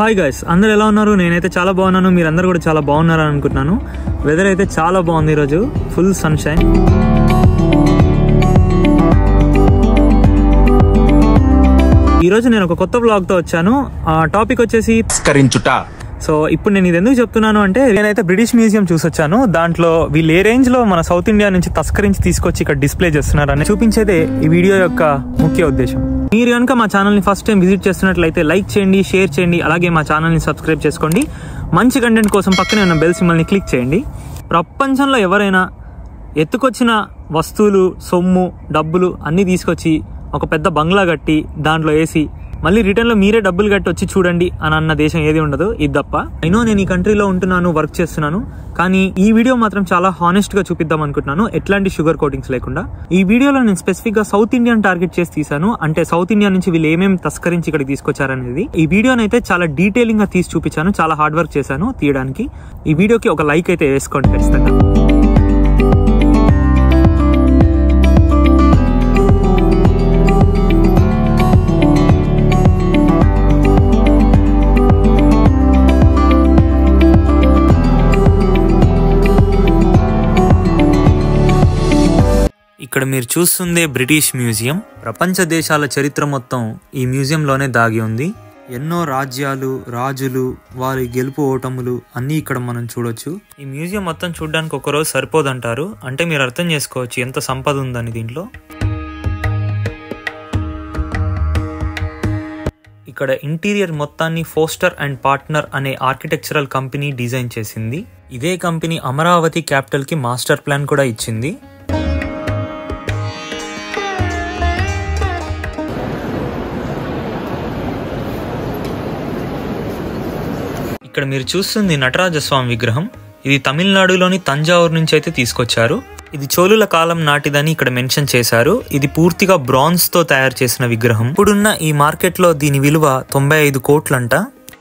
Hi guys, అందరూ ఎలా ఉన్నారు? నేనైతే చాలా బాగున్నాను. మీరందరూ కూడా చాలా బాగున్నారని అనుకుంటున్నాను. వెదర్ అయితే చాలా బాగుంది, ఈరోజు ఫుల్ సన్షైన్. ఈరోజు నేను ఒక కొత్త బ్లాగ్తో వచ్చాను. ఆ టాపిక్ వచ్చేసి తస్కరించుట. సో ఇప్పుడు నేను ఇది ఎందుకు చెప్తున్నాను అంటే, నేనైతే బ్రిటిష్ మ్యూజియం చూసొచ్చాను. దాంట్లో వీళ్ళు ఏ రేంజ్ లో మన సౌత్ ఇండియా నుంచి తస్కరించి తీసుకొచ్చి ఇక్కడ డిస్ప్లే చేస్తున్నారని చూపించేదే ఈ వీడియో యొక్క ముఖ్య ఉద్దేశం. మీరు కనుక మా ఛానల్ని ఫస్ట్ టైం విజిట్ చేస్తున్నట్లయితే లైక్ చేయండి, షేర్ చేయండి, అలాగే మా ఛానల్ని సబ్స్క్రైబ్ చేసుకోండి. మంచి కంటెంట్ కోసం పక్కనే ఉన్న బెల్ సింబల్ని క్లిక్ చేయండి. ప్రపంచంలో ఎవరైనా ఎత్తుకొచ్చిన వస్తువులు, సొమ్ము, డబ్బులు అన్నీ తీసుకొచ్చి ఒక పెద్ద బంగ్లా కట్టి దాంట్లో వేసి మళ్ళీ రిటర్న్లో మీరే డబ్బులు కట్టి వచ్చి చూడండి అని అన్న దేశం ఏది ఉండదు, ఇది తప్ప. అయినో నేను ఈ కంట్రీలో ఉంటున్నాను, వర్క్ చేస్తున్నాను, కానీ ఈ వీడియో మాత్రం చాలా హానెస్ట్ గా చూపిద్దాం అనుకుంటున్నాను, ఎట్లాంటి షుగర్ కోటింగ్స్ లేకుండా. ఈ వీడియోలో నేను స్పెసిఫిక్ గా సౌత్ ఇండియన్ టార్గెట్ చేసి తీసాను. అంటే సౌత్ ఇండియా నుంచి వీళ్ళు ఏమేమి తస్కరించి ఇక్కడికి తీసుకొచ్చారనేది. ఈ వీడియోని అయితే చాలా డీటెయిలింగ్ గా తీసి చూపించాను, చాలా హార్డ్ వర్క్ చేశాను తీయడానికి. ఈ వీడియోకి ఒక లైక్ అయితే వేసుకోండి ఖచ్చితంగా. ఇక్కడ మీరు చూస్తుందే బ్రిటిష్ మ్యూజియం. ప్రపంచ దేశాల చరిత్ర మొత్తం ఈ మ్యూజియంలోనే దాగి ఉంది. ఎన్నో రాజ్యాలు, రాజులు, వారి గెలుపు ఓటములు అన్నీ ఇక్కడ మనం చూడొచ్చు. ఈ మ్యూజియం మొత్తం చూడడానికి ఒక రోజు సరిపోదంటారు. అంటే మీరు అర్థం చేసుకోవచ్చు ఎంత సంపద ఉందని దీంట్లో. ఇక్కడ ఇంటీరియర్ మొత్తాన్ని ఫోస్టర్ అండ్ పార్ట్నర్ అనే ఆర్కిటెక్చరల్ కంపెనీ డిజైన్ చేసింది. ఇదే కంపెనీ అమరావతి క్యాపిటల్ కి మాస్టర్ ప్లాన్ కూడా ఇచ్చింది. ఇక్కడ మీరు చూస్తుంది నటరాజస్వామి విగ్రహం. ఇది తమిళనాడులోని తంజావూరు నుంచి అయితే తీసుకొచ్చారు. ఇది చోళుల కాలం నాటిదని ఇక్కడ మెన్షన్ చేశారు. ఇది పూర్తిగా బ్రాంజ్ తో తయారు చేసిన విగ్రహం. ఇప్పుడున్న ఈ మార్కెట్ లో దీని విలువ 95 కోట్లంట.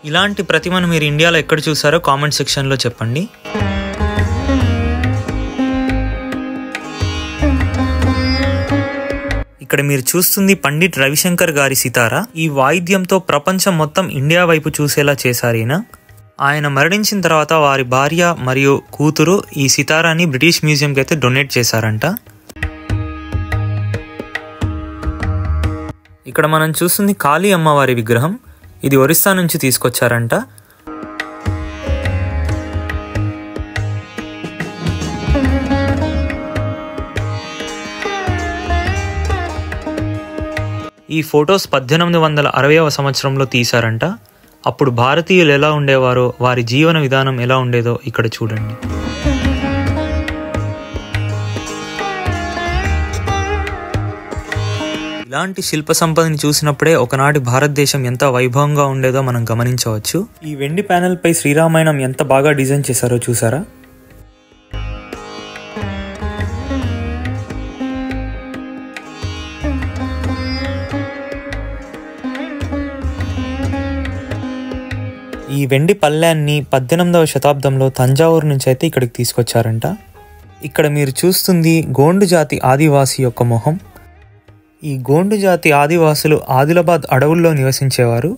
ఇలాంటి ప్రతిమను మీరు ఇండియాలో ఎక్కడ చూసారో కామెంట్ సెక్షన్ లో చెప్పండి. ఇక్కడ మీరు చూస్తుంది పండిట్ రవిశంకర్ గారి సితారా. ఈ వాయిద్యంతో ప్రపంచం మొత్తం ఇండియా వైపు చూసేలా చేశారు. ఆయన మరణించిన తర్వాత వారి భార్య మరియు కూతురు ఈ సితారాని బ్రిటిష్ మ్యూజియంకి అయితే డొనేట్ చేశారంట. ఇక్కడ మనం చూస్తుంది కాళీ అమ్మవారి విగ్రహం. ఇది ఒరిస్సా నుంచి తీసుకొచ్చారంట. ఈ ఫొటోస్ 1860వ సంవత్సరంలో తీశారంట. అప్పుడు భారతీయులు ఎలా ఉండేవారో, వారి జీవన విధానం ఎలా ఉండేదో ఇక్కడ చూడండి. ఇలాంటి శిల్ప సంపదని చూసినప్పుడే ఒకనాటి భారతదేశం ఎంత వైభవంగా ఉండేదో మనం గమనించవచ్చు. ఈ వెండి ప్యానెల్ పై శ్రీరామాయణం ఎంత బాగా డిజైన్ చేశారో చూసారా? ఈ వెండి పళ్ళాన్ని 18వ శతాబ్దంలో తంజావూరు నుంచి అయితే ఇక్కడికి తీసుకొచ్చారంట. ఇక్కడ మీరు చూస్తుంది గోండు జాతి ఆదివాసి యొక్క మొహం. ఈ గోండు జాతి ఆదివాసులు ఆదిలాబాద్ అడవుల్లో నివసించేవారు.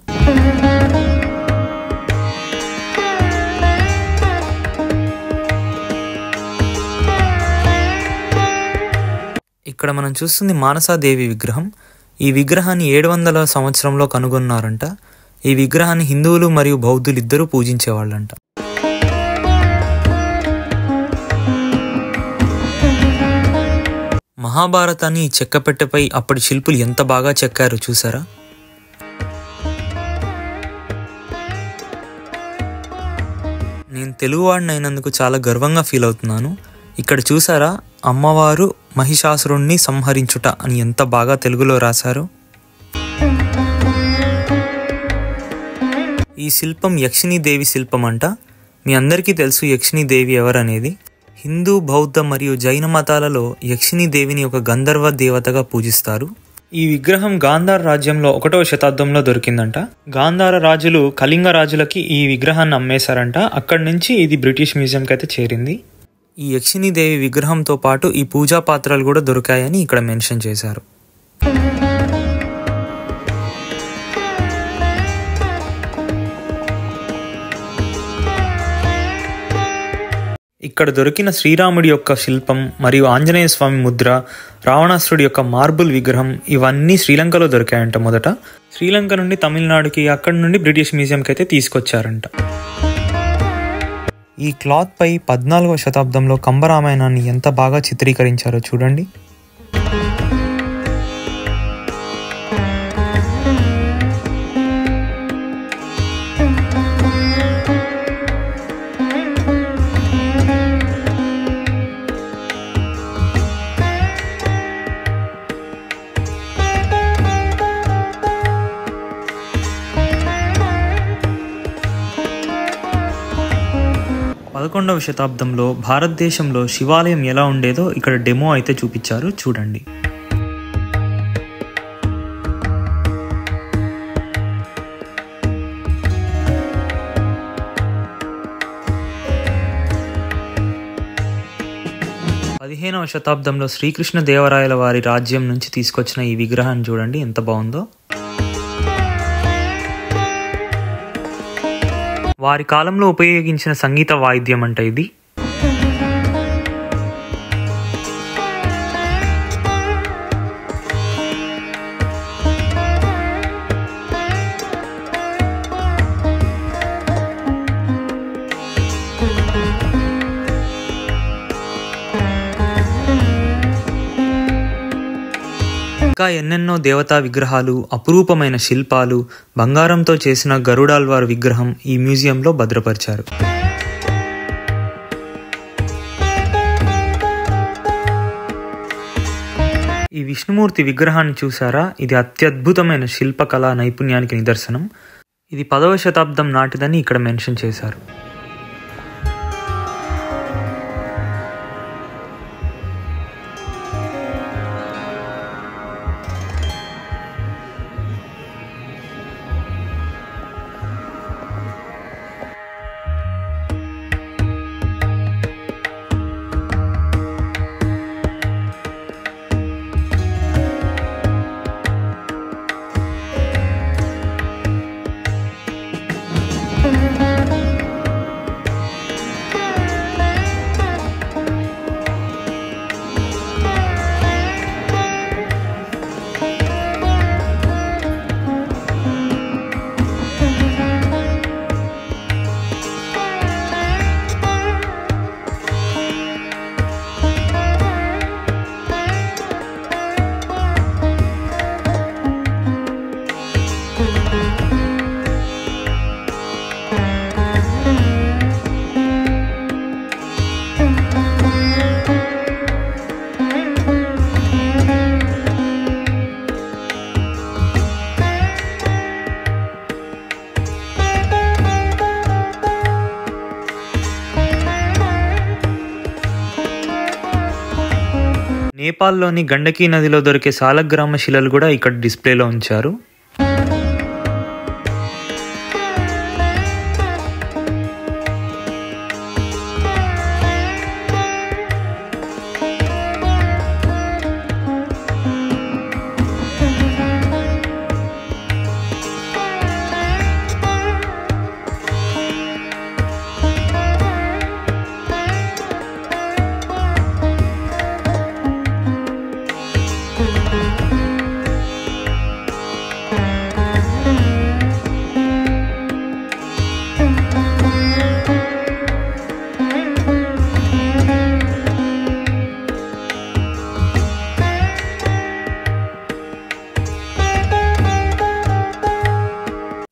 ఇక్కడ మనం చూస్తుంది మానసాదేవి విగ్రహం. ఈ విగ్రహాన్ని 700వ సంవత్సరంలో కనుగొన్నారంట. ఈ విగ్రహాన్ని హిందువులు మరియు బౌద్ధులు ఇద్దరూ పూజించేవాళ్ళంట. మహాభారతాన్ని ఈ చెక్కపెట్టెపై అప్పటి శిల్పులు ఎంత బాగా చెక్కారో చూసారా? నేను తెలుగువాడినైనందుకు చాలా గర్వంగా ఫీల్ అవుతున్నాను. ఇక్కడ చూసారా, అమ్మవారు మహిషాసురుణ్ణి సంహరించుట అని ఎంత బాగా తెలుగులో రాశారో. ఈ శిల్పం యక్షిణీదేవి శిల్పం అంట. మీ అందరికీ తెలుసు యక్షిణీదేవి ఎవరనేది. హిందూ, బౌద్ధ మరియు జైన మతాలలో యక్షిణీదేవిని ఒక గంధర్వ దేవతగా పూజిస్తారు. ఈ విగ్రహం గాంధార్ రాజ్యంలో 1వ శతాబ్దంలో దొరికిందంట. గాంధార రాజులు కళింగ రాజులకి ఈ విగ్రహాన్ని అమ్మేశారంట. అక్కడి నుంచి ఇది బ్రిటిష్ మ్యూజియంకి అయితే చేరింది. ఈ యక్షిణీదేవి విగ్రహంతో పాటు ఈ పూజా పాత్రలు కూడా దొరికాయని ఇక్కడ మెన్షన్ చేశారు. ఇక్కడ దొరికిన శ్రీరాముడి యొక్క శిల్పం మరియు ఆంజనేయ స్వామి ముద్ర, రావణాసురుడి యొక్క మార్బుల్ విగ్రహం ఇవన్నీ శ్రీలంకలో దొరికాయంట. మొదట శ్రీలంక నుండి తమిళనాడుకి, అక్కడి నుండి బ్రిటిష్ మ్యూజియంకి అయితే తీసుకొచ్చారంట. ఈ క్లాత్ పై 14వ శతాబ్దంలో కంబరామాయణాన్ని ఎంత బాగా చిత్రీకరించారో చూడండి. పదకొండవ శతాబ్దంలో భారతదేశంలో శివాలయం ఎలా ఉండేదో ఇక్కడ డెమో అయితే చూపించారు, చూడండి. పదిహేనవ శతాబ్దంలో శ్రీకృష్ణ దేవరాయల వారి రాజ్యం నుంచి తీసుకొచ్చిన ఈ విగ్రహాన్ని చూడండి ఎంత బాగుందో. వారి కాలంలో ఉపయోగించిన సంగీత వాయిద్యం అంట ఇది. ఇంకా ఎన్నెన్నో దేవతా విగ్రహాలు, అపురూపమైన శిల్పాలు, బంగారంతో చేసిన గరుడాల్వార్ విగ్రహం ఈ మ్యూజియంలో భద్రపరిచారు. ఈ విష్ణుమూర్తి విగ్రహాన్ని చూసారా? ఇది అత్యద్భుతమైన శిల్పకళా నైపుణ్యానికి నిదర్శనం. ఇది 10వ శతాబ్దం నాటిదని ఇక్కడ మెన్షన్ చేశారు. నేపాల్లోని గండకీ నదిలో దొరికే సాలగ్రామ శిలలు కూడా ఇక్కడ డిస్ప్లేలో ఉంచారు.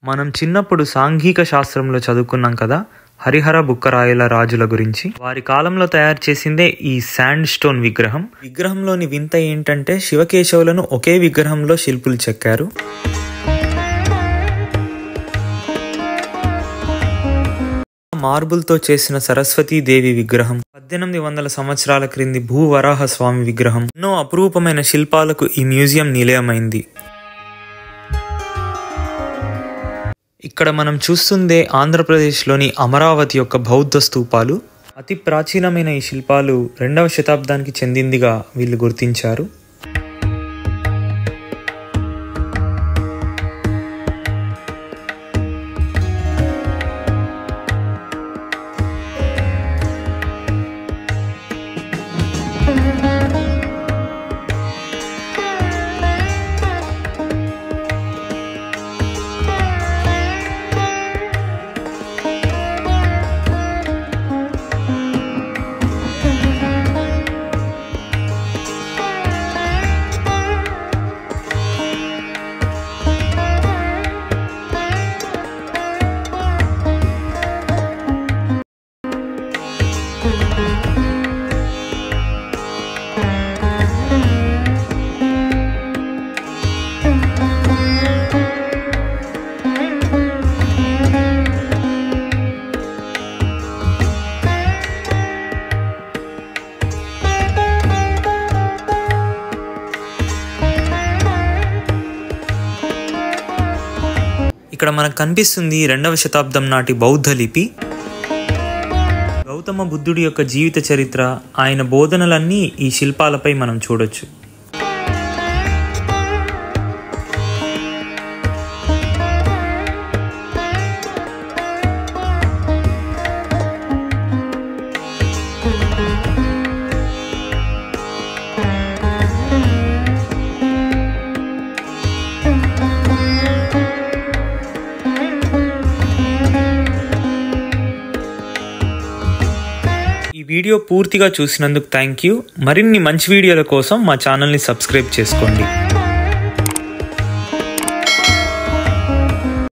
మనం చిన్నప్పుడు సాంఘిక శాస్త్రంలో చదువుకున్నాం కదా హరిహర బుక్కరాయల రాజుల గురించి. వారి కాలంలో తయారు చేసిందే ఈ శాండ్ స్టోన్ విగ్రహం. విగ్రహంలోని వింత ఏంటంటే శివకేశవులను ఒకే విగ్రహంలో శిల్పులు చెక్కారు. మార్బుల్తో చేసిన సరస్వతీదేవి విగ్రహం, 1800 సంవత్సరాల క్రింది భూవరాహ స్వామి విగ్రహం, ఎన్నో అపురూపమైన శిల్పాలకు ఈ మ్యూజియం నిలయమైంది. ఇక్కడ మనం చూస్తుందే ఆంధ్రప్రదేశ్లోని అమరావతి యొక్క బౌద్ధ స్తూపాలు. అతి ప్రాచీనమైన ఈ శిల్పాలు 2వ శతాబ్దానికి చెందిందిగా వీళ్ళు గుర్తించారు. ఇక్కడ మనకు కనిపిస్తుంది 2వ శతాబ్దం నాటి బౌద్ధ లిపి. గౌతమ బుద్ధుడి యొక్క జీవిత చరిత్ర, ఆయన బోధనలన్నీ ఈ శిల్పాలపై మనం చూడొచ్చు. ఈ వీడియో పూర్తిగా చూసినందుకు థ్యాంక్ యూ. మరిన్ని మంచి వీడియోల కోసం మా ఛానల్ని సబ్స్క్రైబ్ చేసుకోండి.